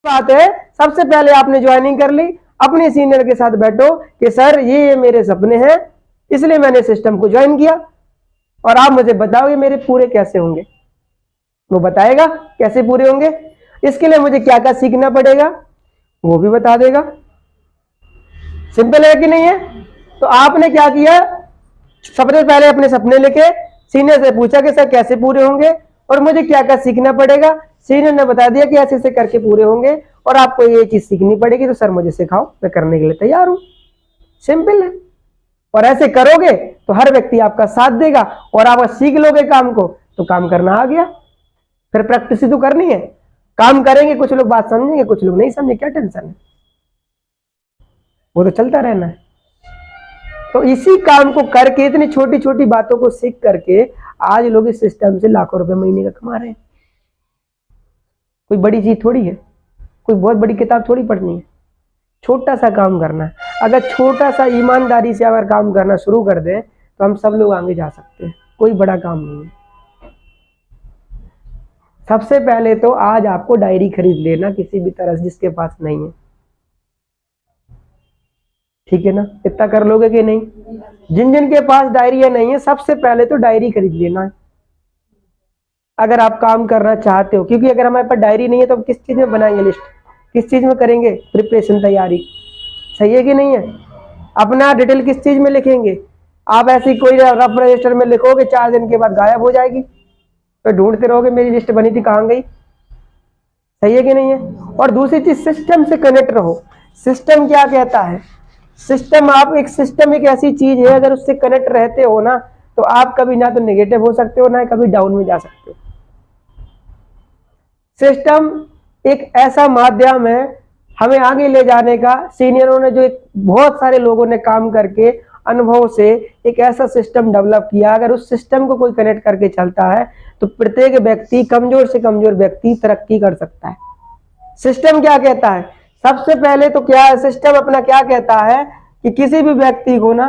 बात है, सबसे पहले आपने ज्वाइनिंग कर ली, अपने सीनियर के साथ बैठो कि सर ये मेरे सपने हैं, इसलिए मैंने सिस्टम को ज्वाइन किया और आप मुझे बताओ ये मेरे पूरे कैसे होंगे। वो बताएगा कैसे पूरे होंगे, इसके लिए मुझे क्या क्या सीखना पड़ेगा वो भी बता देगा। सिंपल है कि नहीं है? तो आपने क्या किया, सबसे पहले अपने सपने लिखे, सीनियर से पूछा कि सर कैसे पूरे होंगे और मुझे क्या क्या सीखना पड़ेगा। सीनियर ने बता दिया कि ऐसे ऐसे करके पूरे होंगे और आपको ये चीज सीखनी पड़ेगी, तो सर मुझे सिखाओ, मैं करने के लिए तैयार हूं। सिंपल है। और ऐसे करोगे तो हर व्यक्ति आपका साथ देगा और आप सीख लोगे काम को तो काम करना आ गया। फिर प्रैक्टिस तो करनी है, काम करेंगे, कुछ लोग बात समझेंगे, कुछ लोग नहीं समझेंगे, क्या टेंशन है, वो तो चलता रहना है। तो इसी काम को करके, इतनी छोटी छोटी बातों को सीख करके आज लोग इस सिस्टम से लाखों रुपए महीने का कमा रहे हैं। कोई बड़ी चीज थोड़ी है, कोई बहुत बड़ी किताब थोड़ी पढ़नी है, छोटा सा काम करना है। अगर छोटा सा ईमानदारी से अगर काम करना शुरू कर दें तो हम सब लोग आगे जा सकते हैं, कोई बड़ा काम नहीं है। सबसे पहले तो आज आपको डायरी खरीद लेना किसी भी तरह से, जिसके पास नहीं है, ठीक है ना? इतना कर लोगे कि नहीं? जिन जिन के पास डायरी नहीं है, सबसे पहले तो डायरी खरीद लेना है अगर आप काम करना चाहते हो। क्योंकि अगर हमारे पास डायरी नहीं है तो हम किस चीज में बनाएंगे लिस्ट, किस चीज में करेंगे प्रिपरेशन, तैयारी? सही है कि नहीं है? अपना डिटेल किस चीज में लिखेंगे? आप ऐसी कोई रफ रजिस्टर में लिखोगे, 4 दिन के बाद गायब हो जाएगी, तो ढूंढते रहोगे मेरी लिस्ट बनी थी कहाँ गई। सही है कि नहीं है? और दूसरी चीज, सिस्टम से कनेक्ट रहो। सिस्टम क्या कहता है? सिस्टम, आप एक सिस्टम एक ऐसी चीज है, अगर उससे कनेक्ट रहते हो ना तो आप कभी ना तो नेगेटिव हो सकते हो ना कभी डाउन में जा सकते हो। सिस्टम एक ऐसा माध्यम है हमें आगे ले जाने का। सीनियरों ने जो बहुत सारे लोगों ने काम करके अनुभव से एक ऐसा सिस्टम डेवलप किया, अगर उस सिस्टम को कोई कनेक्ट करके चलता है तो प्रत्येक व्यक्ति, कमजोर से कमजोर व्यक्ति तरक्की कर सकता है। सिस्टम क्या कहता है? सबसे पहले तो क्या है, सिस्टम अपना क्या कहता है कि किसी भी व्यक्ति को ना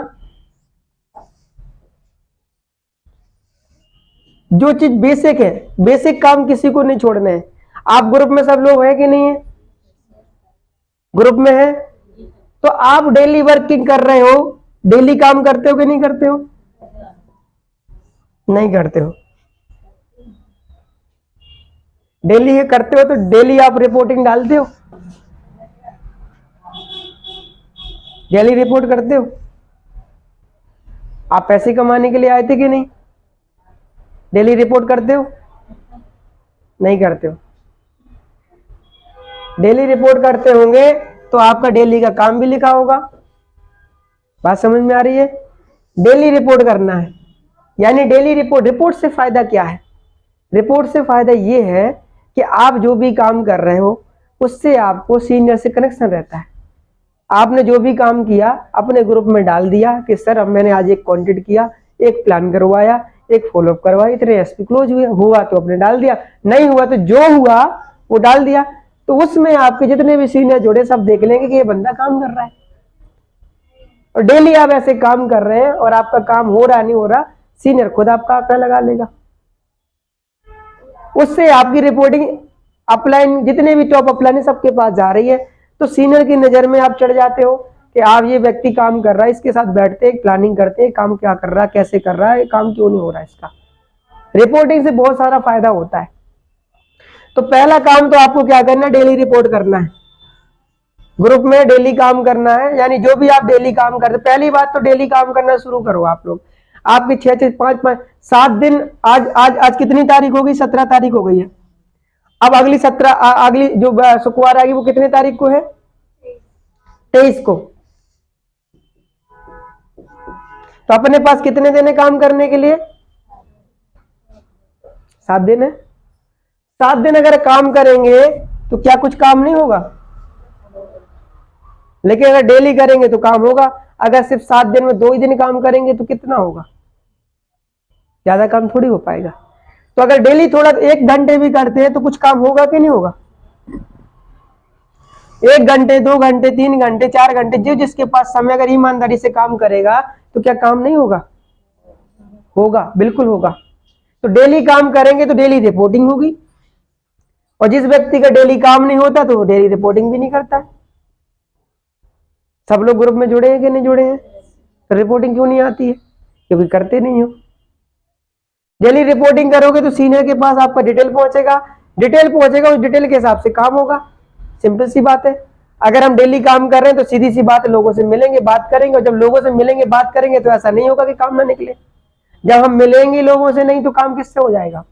जो चीज बेसिक है, बेसिक काम किसी को नहीं छोड़ने हैं। आप ग्रुप में सब लोग हैं कि नहीं है? ग्रुप में है तो आप डेली वर्किंग कर रहे हो, डेली काम करते हो कि नहीं करते हो? नहीं करते हो। डेली करते हो तो डेली आप रिपोर्टिंग डालते हो, डेली रिपोर्ट करते हो। आप पैसे कमाने के लिए आए थे कि नहीं? डेली रिपोर्ट करते हो? नहीं करते हो। डेली रिपोर्ट करते होंगे तो आपका डेली का काम भी लिखा होगा। बात समझ में आ रही है? डेली रिपोर्ट करना है, यानी डेली रिपोर्ट। रिपोर्ट से फायदा क्या है? रिपोर्ट से फायदा ये है कि आप जो भी काम कर रहे हो उससे आपको सीनियर से कनेक्शन रहता है। आपने जो भी काम किया अपने ग्रुप में डाल दिया कि सर अब मैंने आज एक कॉन्टेक्ट किया, एक प्लान करवाया, एक फॉलोअप करवाया, इतने एसपी क्लोज हुआ तो अपने डाल दिया, नहीं हुआ तो जो हुआ वो डाल दिया। तो उसमें आपके जितने भी सीनियर जुड़े सब देख लेंगे कि ये बंदा काम कर रहा है। और डेली आप ऐसे काम कर रहे हैं और आपका काम हो रहा नहीं हो रहा, सीनियर खुद आपका आंकड़ा लगा लेगा। उससे आपकी रिपोर्टिंग अपलाइन, जितने भी टॉप अपलाइन है सबके पास जा रही है। तो सीनियर की नजर में आप चढ़ जाते हो कि आप ये व्यक्ति काम कर रहा है, इसके साथ बैठते हैं, प्लानिंग करते हैं, काम क्या कर रहा है, कैसे कर रहा है, काम क्यों नहीं हो रहा है। इसका रिपोर्टिंग से बहुत सारा फायदा होता है। तो पहला काम तो आपको क्या करना है, डेली रिपोर्ट करना है, ग्रुप में डेली काम करना है। यानी जो भी आप डेली काम करते, पहली बात तो डेली काम करना शुरू करो आप लोग। आपकी 6 5 7 दिन, आज कितनी तारीख हो गई? 17 तारीख हो गई है। अब अगली 17 अगली जो शुक्रवार आएगी वो कितने तारीख को है? 23 को। तो अपने पास कितने दिन है काम करने के लिए? 7 दिन है। 7 दिन अगर काम करेंगे तो क्या कुछ काम नहीं होगा? लेकिन अगर डेली करेंगे तो काम होगा। अगर सिर्फ 7 दिन में 2 ही दिन काम करेंगे तो कितना होगा? ज्यादा काम थोड़ी हो पाएगा। तो अगर डेली थोड़ा 1 घंटे भी करते हैं तो कुछ काम होगा कि नहीं होगा? 1 घंटे, 2 घंटे, 3 घंटे, 4 घंटे, जो जिसके पास समय अगर ईमानदारी से काम करेगा तो क्या काम नहीं होगा? होगा, बिल्कुल होगा। तो डेली काम करेंगे तो डेली रिपोर्टिंग होगी। और जिस व्यक्ति का डेली काम नहीं होता तो वो डेली रिपोर्टिंग भी नहीं करता है। सब लोग ग्रुप में जुड़े हैं कि नहीं जुड़े हैं? तो रिपोर्टिंग क्यों नहीं आती है? क्योंकि करते नहीं हो। डेली रिपोर्टिंग करोगे तो सीनियर के पास आपका डिटेल पहुंचेगा, उस डिटेल के हिसाब से काम होगा। सिंपल सी बात है। अगर हम डेली काम कर रहे हैं तो सीधी सी बात है, लोगों से मिलेंगे, बात करेंगे, और जब लोगों से मिलेंगे, बात करेंगे तो ऐसा नहीं होगा कि काम ना निकले। जब हम मिलेंगे लोगों से नहीं तो काम किससे हो जाएगा?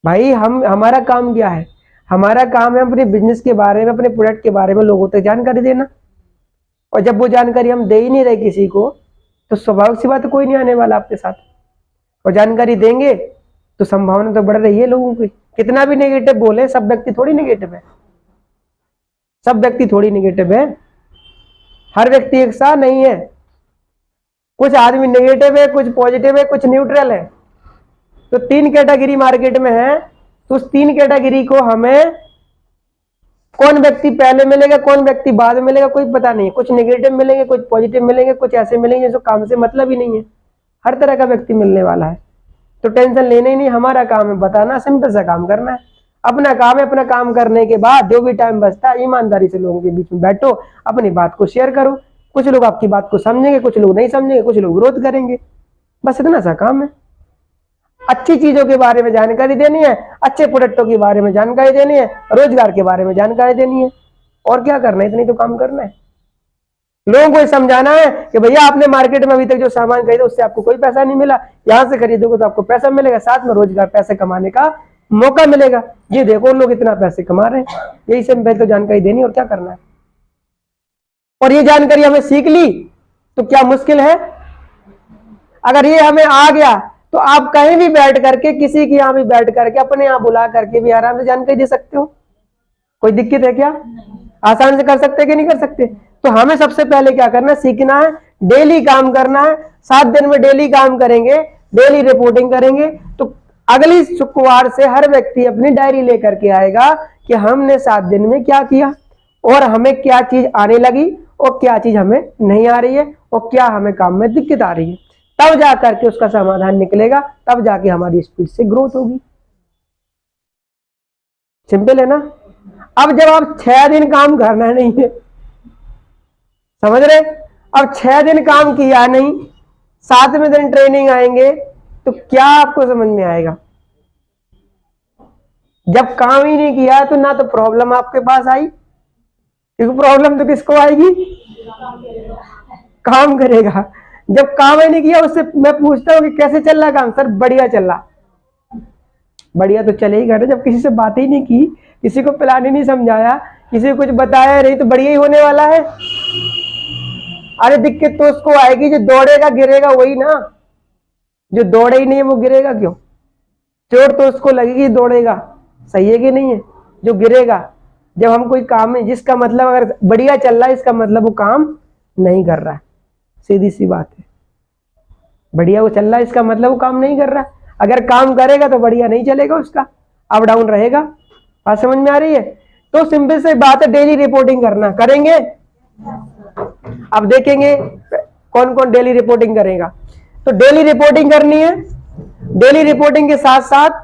भाई हमारा काम क्या है? हमारा काम है अपने बिजनेस के बारे में, अपने प्रोडक्ट के बारे में लोगों तक जानकारी देना। और जब वो जानकारी हम दे ही नहीं रहे किसी को, तो स्वाभाविक सी बात है कोई नहीं आने वाला आपके साथ। और जानकारी देंगे तो संभावना तो बढ़ रही है लोगों की। कितना भी नेगेटिव बोले, सब व्यक्ति थोड़ी नेगेटिव है, सब व्यक्ति थोड़ी नेगेटिव है। हर व्यक्ति एक सा नहीं है। कुछ आदमी नेगेटिव है, कुछ पॉजिटिव है, कुछ न्यूट्रल है। तो 3 कैटेगरी मार्केट में है। तो उस 3 कैटेगरी को हमें कौन व्यक्ति पहले मिलेगा, कौन व्यक्ति बाद में मिलेगा, कोई पता नहीं है। कुछ नेगेटिव मिलेंगे, कुछ पॉजिटिव मिलेंगे, कुछ ऐसे मिलेंगे जो काम से मतलब ही नहीं है। हर तरह का व्यक्ति मिलने वाला है। तो टेंशन लेने ही नहीं, हमारा काम है बताना, सिंपल सा काम करना है। अपना काम है, अपना काम करने के बाद जो भी टाइम बचता है ईमानदारी से लोगों के बीच में बैठो, अपनी बात को शेयर करो। कुछ लोग आपकी बात को समझेंगे, कुछ लोग नहीं समझेंगे, कुछ लोग विरोध करेंगे। बस इतना सा काम है। अच्छी चीजों के बारे में जानकारी देनी है, अच्छे प्रोडक्टों के बारे में जानकारी देनी है, रोजगार के बारे में जानकारी देनी है। और क्या करना है? इतनी तो काम करना है। लोगों को समझाना है कि भैया आपने मार्केट में अभी तक जो सामान खरीदा उससे आपको कोई पैसा नहीं मिला, यहां से खरीदोगे तो आपको पैसा मिलेगा, साथ में रोजगार, पैसे कमाने का मौका मिलेगा। ये देखो लोग इतना पैसे कमा रहे हैं। यही सिंपल तो जानकारी देनी, और क्या करना है। और ये जानकारी हमें सीख ली तो क्या मुश्किल है? अगर ये हमें आ गया तो आप कहीं भी बैठ करके, किसी के यहाँ भी बैठ करके, अपने यहाँ बुला करके भी आराम से जानकारी दे सकते हो। कोई दिक्कत है क्या? आसान से कर सकते कि नहीं कर सकते? तो हमें सबसे पहले क्या करना है? सीखना है, डेली काम करना है। 7 दिन में डेली काम करेंगे, डेली रिपोर्टिंग करेंगे, तो अगली शुक्रवार से हर व्यक्ति अपनी डायरी लेकर के आएगा कि हमने 7 दिन में क्या किया, और हमें क्या चीज आने लगी, और क्या चीज हमें नहीं आ रही है, और क्या हमें काम में दिक्कत आ रही है। तब जाकर के उसका समाधान निकलेगा, तब जाके हमारी स्पीड से ग्रोथ होगी। सिंपल है ना? अब जब आप 6 दिन काम करना नहीं है, समझ रहे? अब 6 दिन काम किया नहीं, 7वें दिन ट्रेनिंग आएंगे, तो क्या आपको समझ में आएगा? जब काम ही नहीं किया तो ना तो प्रॉब्लम आपके पास आई, क्योंकि प्रॉब्लम तो किसको आएगी? काम करेगा। जब काम ही नहीं किया, उससे मैं पूछता हूँ कि कैसे चल रहा काम? सर बढ़िया चल रहा। बढ़िया तो चलेगा ना, जब किसी से बात ही नहीं की, किसी को प्लान ही नहीं समझाया, किसी को कुछ बताया नहीं, तो बढ़िया ही होने वाला है। अरे दिक्कत तो उसको आएगी जो दौड़ेगा गिरेगा, वही ना। जो दौड़े ही नहीं है वो गिरेगा क्यों? चोट तो उसको लगेगी दौड़ेगा, सही है कि नहीं है? जो गिरेगा, जब हम कोई काम में, जिसका मतलब अगर बढ़िया चल रहा है, इसका मतलब वो काम नहीं कर रहा है। सीधी सी बात है। बढ़िया वो चल रहा है, इसका मतलब वो काम नहीं कर रहा। अगर काम करेगा तो बढ़िया नहीं चलेगा, उसका अप डाउन रहेगा। बात समझ में आ रही है? तो सिंपल से बात है, डेली रिपोर्टिंग करना। करेंगे? अब देखेंगे कौन कौन डेली रिपोर्टिंग करेगा। तो डेली रिपोर्टिंग करनी है। डेली रिपोर्टिंग के साथ साथ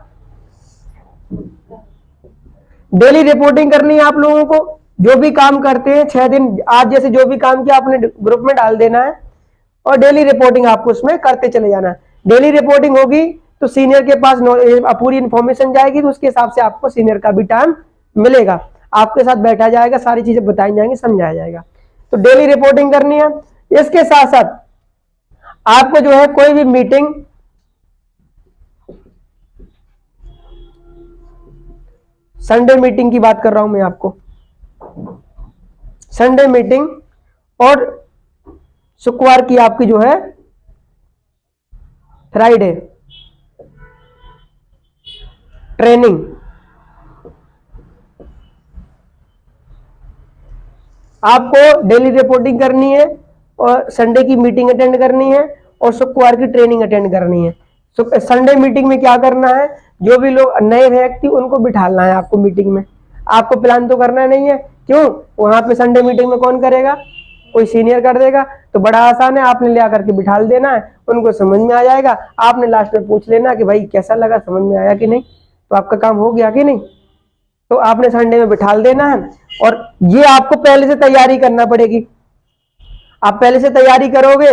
डेली रिपोर्टिंग करनी है आप लोगों को। जो भी काम करते हैं 6 दिन, आज जैसे जो भी काम किया आपने ग्रुप में डाल देना है, और डेली रिपोर्टिंग आपको उसमें करते चले जाना है। डेली रिपोर्टिंग होगी तो सीनियर के पास पूरी इंफॉर्मेशन जाएगी, तो उसके हिसाब से आपको सीनियर का भी टाइम मिलेगा, आपके साथ बैठा जाएगा, सारी चीजें बताई जाएंगी, समझाया जाएगा। तो डेली रिपोर्टिंग करनी है। इसके साथ साथ आपको जो है कोई भी मीटिंग, संडे मीटिंग की बात कर रहा हूं मैं आपको, संडे मीटिंग, और शुक्रवार की आपकी जो है फ्राइडे ट्रेनिंग। आपको डेली रिपोर्टिंग करनी है, और संडे की मीटिंग अटेंड करनी है, और शुक्रवार की ट्रेनिंग अटेंड करनी है। संडे मीटिंग में क्या करना है? जो भी लोग नए व्यक्ति, उनको बिठाना है आपको मीटिंग में। आपको प्लान तो करना नहीं है, क्यों? वहां पे संडे मीटिंग में कौन करेगा? कोई सीनियर कर देगा। तो बड़ा आसान है, आपने ले आकर के बिठा देना है, उनको समझ में आ जाएगा। आपने लास्ट में पूछ लेना कि भाई कैसा लगा, समझ में आया कि नहीं। तो आपका काम हो गया कि नहीं। तो आपने संडे में बिठा देना है, और ये आपको पहले से तैयारी करना पड़ेगी। आप पहले से तैयारी करोगे,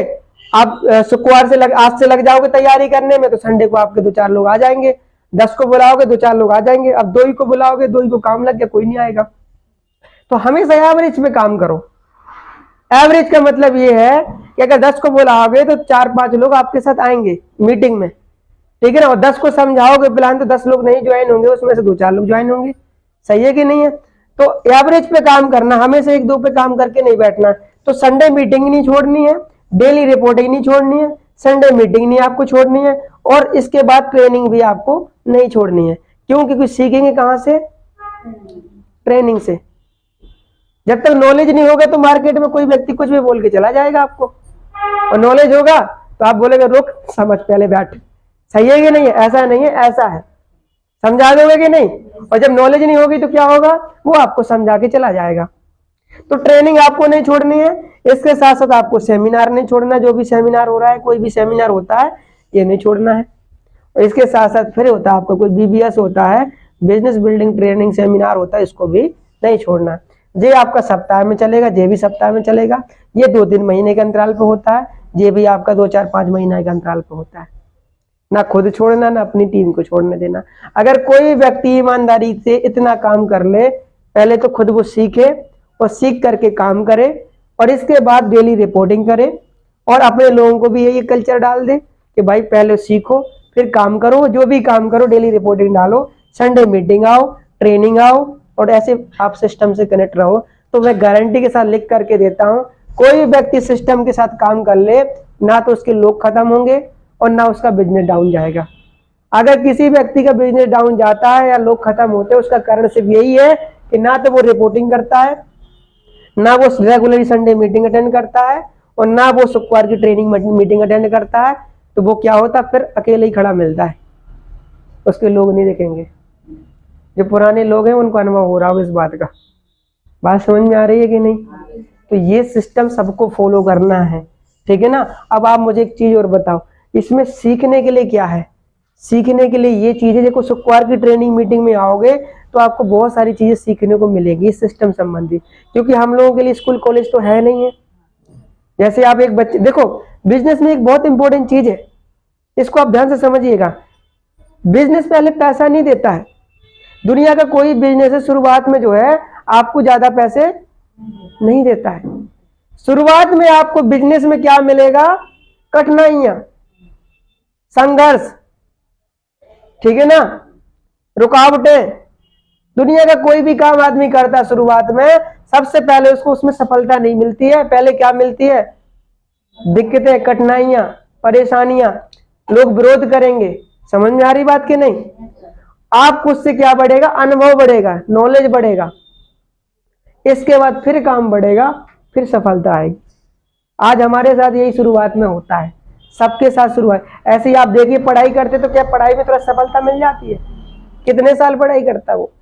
आप शुक्रवार से आज से लग जाओगे तैयारी करने में, तो संडे को आपके 2-4 लोग आ जाएंगे। 10 को बुलाओगे 2-4 लोग आ जाएंगे। अब 2 ही को बुलाओगे, 2 ही को काम लग गया, कोई नहीं आएगा। तो हमेशा एवरेज पे काम करो। एवरेज का मतलब ये है कि अगर 10 को बुलाओगे तो 4-5 लोग आपके साथ आएंगे मीटिंग में, ठीक है ना। और 10 को समझाओगे प्लान तो 10 लोग नहीं ज्वाइन होंगे, उसमें से 2-4 लोग ज्वाइन होंगे। सही है कि नहीं है। तो एवरेज पे काम करना, हमेशा 1-2 पे काम करके नहीं बैठना। तो संडे मीटिंग नहीं छोड़नी है, डेली रिपोर्टिंग नहीं छोड़नी है, संडे मीटिंग नहीं आपको छोड़नी है, और इसके बाद ट्रेनिंग भी आपको नहीं छोड़नी है। क्यों? क्योंकि सीखेंगे कहां से? ट्रेनिंग से। जब तक नॉलेज नहीं होगा तो मार्केट में कोई व्यक्ति कुछ भी बोल के चला जाएगा आपको, और नॉलेज होगा तो आप बोलेंगे रुक समझ पहले बैठ। सही है कि नहीं है? ऐसा नहीं है, ऐसा है। समझा दोगे कि नहीं? और जब नॉलेज नहीं होगी तो क्या होगा? वो आपको समझा के चला जाएगा। तो ट्रेनिंग आपको नहीं छोड़नी है। इसके साथ साथ आपको सेमिनार नहीं छोड़ना। जो भी सेमिनार हो रहा है, कोई भी सेमिनार होता है, ये नहीं छोड़ना है। और इसके साथ साथ फिर होता है आपका कोई BBS होता है, बिजनेस बिल्डिंग ट्रेनिंग सेमिनार होता है, इसको भी नहीं छोड़ना। ये आपका सप्ताह में चलेगा, ये भी सप्ताह में चलेगा। ये 2-3 महीने के अंतराल पे होता है, ये भी आपका 2-4-5 महीने के अंतराल पे होता है। ना खुद छोड़ना, ना अपनी टीम को छोड़ने देना। अगर कोई व्यक्ति ईमानदारी से इतना काम कर ले, पहले तो खुद वो सीखे और सीख करके काम करे, और इसके बाद डेली रिपोर्टिंग करे, और अपने लोगों को भी यही कल्चर डाल दे कि भाई पहले सीखो फिर काम करो। जो भी काम करो डेली रिपोर्टिंग डालो, संडे मीटिंग आओ, ट्रेनिंग आओ, और ऐसे आप सिस्टम से कनेक्ट रहो। तो मैं गारंटी के साथ लिख करके देता हूं, कोई व्यक्ति सिस्टम के साथ काम कर ले, ना तो उसके लोग खत्म होंगे और ना उसका बिजनेस डाउन जाएगा। अगर किसी व्यक्ति का बिजनेस डाउन जाता है या लोग खत्म होते हैं, उसका कारण सिर्फ यही है कि ना तो वो रिपोर्टिंग करता है, ना वो रेगुलरली संडे मीटिंग अटेंड करता है, और ना वो शुक्रवार की ट्रेनिंग मीटिंग अटेंड करता है। तो वो क्या होता है, फिर अकेले ही खड़ा मिलता है, उसके लोग नहीं देखेंगे। जो पुराने लोग हैं उनको अनुभव हो रहा होगा इस बात का। बात समझ में आ रही है कि नहीं? तो ये सिस्टम सबको फॉलो करना है, ठीक है ना। अब आप मुझे एक चीज और बताओ, इसमें सीखने के लिए क्या है? सीखने के लिए ये चीजें, देखो शुक्रवार की ट्रेनिंग मीटिंग में आओगे तो आपको बहुत सारी चीजें सीखने को मिलेगी सिस्टम संबंधी, क्योंकि हम लोगों के लिए स्कूल कॉलेज तो है नहीं है। जैसे आप एक बच्चे देखो, बिजनेस में एक बहुत इंपॉर्टेंट चीज है, इसको आप ध्यान से समझिएगा। बिजनेस पहले पैसा नहीं देता है। दुनिया का कोई बिजनेस है शुरुआत में जो है आपको ज्यादा पैसे नहीं देता है। शुरुआत में आपको बिजनेस में क्या मिलेगा? कठिनाइयां, संघर्ष, ठीक है ना, रुकावटें। दुनिया का कोई भी काम आदमी करता है शुरुआत में, सबसे पहले उसको उसमें सफलता नहीं मिलती है। पहले क्या मिलती है? दिक्कतें, कठिनाइयां, परेशानियां, लोग विरोध करेंगे। समझ में आ रही बात कि नहीं? आपको उससे क्या बढ़ेगा? अनुभव बढ़ेगा, नॉलेज बढ़ेगा। इसके बाद फिर काम बढ़ेगा, फिर सफलता आएगी। आज हमारे साथ यही शुरुआत में होता है, सबके साथ शुरुआत ऐसे ही। आप देखिए पढ़ाई करते तो क्या पढ़ाई में थोड़ा सफलता मिल जाती है? कितने साल पढ़ाई करता है वो?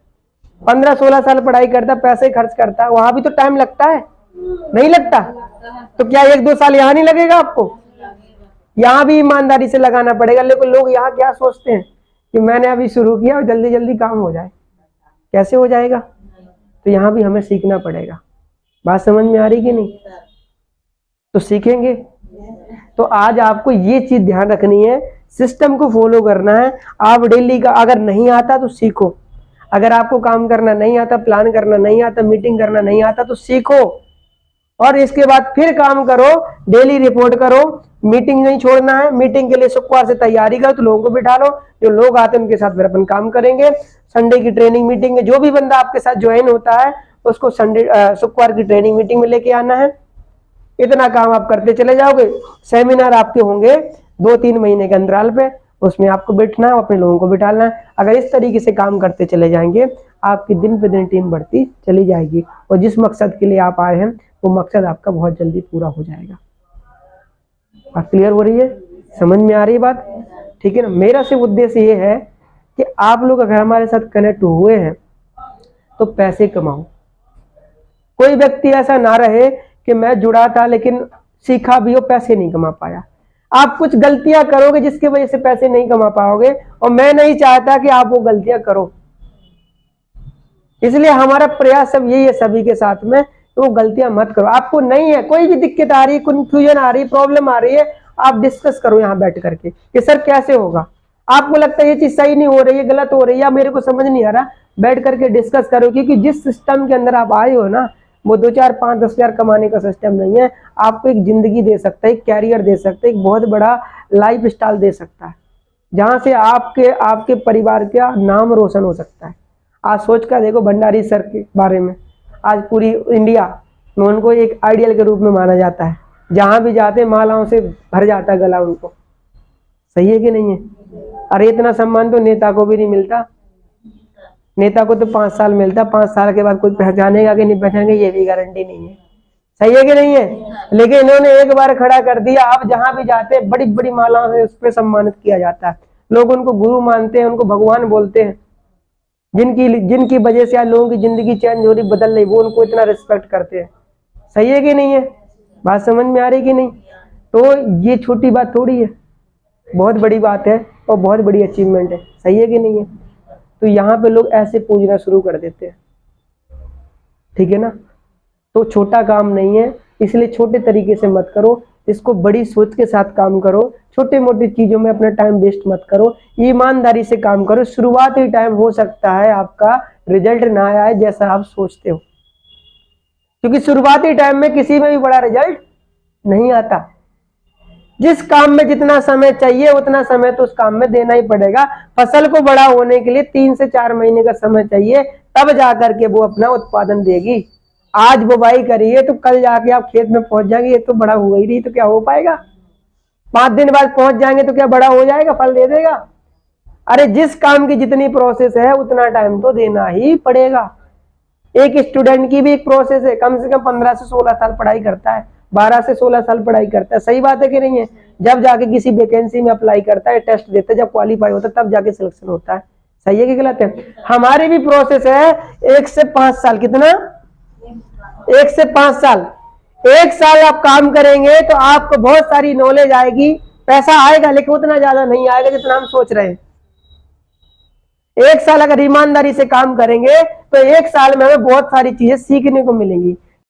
15-16 साल पढ़ाई करता, पैसे खर्च करता, वहां भी तो टाइम लगता है, नहीं लगता? तो क्या 1-2 साल यहाँ नहीं लगेगा आपको? यहाँ भी ईमानदारी से लगाना पड़ेगा। लेकिन लोग यहाँ क्या सोचते हैं कि मैंने अभी शुरू किया और जल्दी जल्दी काम हो जाए। कैसे हो जाएगा? तो यहाँ भी हमें सीखना पड़ेगा। बात समझ में आ रही कि नहीं? तो सीखेंगे। तो आज आपको ये चीज ध्यान रखनी है, सिस्टम को फॉलो करना है। आप डेली का अगर नहीं आता तो सीखो। अगर आपको काम करना नहीं आता, प्लान करना नहीं आता, मीटिंग करना नहीं आता, तो सीखो, और इसके बाद फिर काम करो, डेली रिपोर्ट करो। मीटिंग नहीं छोड़ना है। मीटिंग के लिए शुक्रवार से तैयारी करो, तो लोगों को बिठा लो, जो लोग आते हैं उनके साथ फिर अपन काम करेंगे। संडे की ट्रेनिंग मीटिंग में जो भी बंदा आपके साथ ज्वाइन होता है उसको शुक्रवार की ट्रेनिंग मीटिंग में लेके आना है। इतना काम आप करते चले जाओगे। सेमिनार आपके होंगे 2-3 महीने के अंतराल पे, उसमें आपको बैठना है, अपने लोगों को बिठाना है। अगर इस तरीके से काम करते चले जाएंगे, आपकी दिन पे दिन टीम बढ़ती चली जाएगी, और जिस मकसद के लिए आप आए हैं वो मकसद आपका बहुत जल्दी पूरा हो जाएगा। बात क्लियर हो रही है? समझ में आ रही बात? ठीक है ना। मेरा सिर्फ उद्देश्य ये है कि आप लोग अगर हमारे साथ कनेक्ट हुए हैं तो पैसे कमाओ। कोई व्यक्ति ऐसा ना रहे कि मैं जुड़ा था लेकिन सीखा भी हो, पैसे नहीं कमा पाया। आप कुछ गलतियां करोगे जिसकी वजह से पैसे नहीं कमा पाओगे, और मैं नहीं चाहता कि आप वो गलतियां करो। इसलिए हमारा प्रयास सब यही है सभी के साथ में, तो वो गलतियां मत करो। आपको नहीं है कोई भी दिक्कत आ रही है, कंफ्यूजन आ रही है, प्रॉब्लम आ रही है, आप डिस्कस करो यहाँ बैठ करके कि सर कैसे होगा। आपको लगता है ये चीज सही नहीं हो रही है, गलत हो रही है, या मेरे को समझ नहीं आ रहा, बैठ करके डिस्कस करो। क्योंकि जिस सिस्टम के अंदर आप आए हो ना, वो 2, 4, 5, 10 हजार कमाने का सिस्टम नहीं है। आपको एक जिंदगी दे सकता है, एक कैरियर दे सकता है, एक बहुत बड़ा लाइफ स्टाइल दे सकता है, जहां से आपके परिवार का नाम रोशन हो सकता है। आज सोच कर देखो भंडारी सर के बारे में, आज पूरी इंडिया में उनको एक आइडियल के रूप में माना जाता है। जहां भी जाते मालाओं से भर जाता है गला उनको। सही है कि नहीं है? अरे इतना सम्मान तो नेता को भी नहीं मिलता। नेता को तो 5 साल मिलता, 5 साल के बाद कोई पहचानेगा कि नहीं पहचानेगा ये भी गारंटी नहीं है। सही है कि नहीं है? लेकिन इन्होंने एक बार खड़ा कर दिया, आप जहां भी जाते बड़ी बड़ी मालाओं से उस पर सम्मानित किया जाता है। लोग उनको गुरु मानते हैं, उनको भगवान बोलते हैं। जिनकी वजह से आज लोगों की जिंदगी चेंज हो रही, बदल रही, वो उनको इतना रिस्पेक्ट करते हैं। सही है कि नहीं है? बात समझ में आ रही कि नहीं? तो ये छोटी बात थोड़ी है, बहुत बड़ी बात है और बहुत बड़ी अचीवमेंट है। सही है कि नहीं है? तो यहाँ पे लोग ऐसे पूजना शुरू कर देते हैं। ठीक है ना? तो छोटा काम नहीं है, इसलिए छोटे तरीके से मत करो, इसको बड़ी सोच के साथ काम करो। छोटे मोटी चीजों में अपना टाइम वेस्ट मत करो, ईमानदारी से काम करो। शुरुआती टाइम हो सकता है आपका रिजल्ट ना आए जैसा आप सोचते हो, क्योंकि शुरुआती टाइम में किसी में भी बड़ा रिजल्ट नहीं आता। जिस काम में जितना समय चाहिए उतना समय तो उस काम में देना ही पड़ेगा। फसल को बड़ा होने के लिए 3 से 4 महीने का समय चाहिए, तब जाकर के वो अपना उत्पादन देगी। आज बुवाई करिए तो कल जाके आप खेत में पहुंच जाएंगे, ये तो बड़ा हुआ ही नहीं तो क्या हो पाएगा? 5 दिन बाद पहुंच जाएंगे तो क्या बड़ा हो जाएगा, फल दे देगा? अरे जिस काम की जितनी प्रोसेस है उतना टाइम तो देना ही पड़ेगा। एक स्टूडेंट की भी एक प्रोसेस है, कम से कम 15 से 16 साल पढ़ाई करता है, 12 से 16 साल पढ़ाई करता है। सही बात है कि नहीं है? जब जाके किसी वैकेंसी में अप्लाई करता है, टेस्ट देता है, जब क्वालिफाई होता है तब जाके सिलेक्शन होता है। सही है कि गलत है? हमारी भी प्रोसेस है 1 से 5 साल। कितना? 1 से 5 साल। 1 साल आप काम करेंगे तो आपको बहुत सारी नॉलेज आएगी, पैसा आएगा लेकिन उतना ज्यादा नहीं आएगा जितना हम सोच रहे हैं। 1 साल अगर ईमानदारी से काम करेंगे तो 1 साल में हमें बहुत सारी चीजें सीखने को मिलेंगी।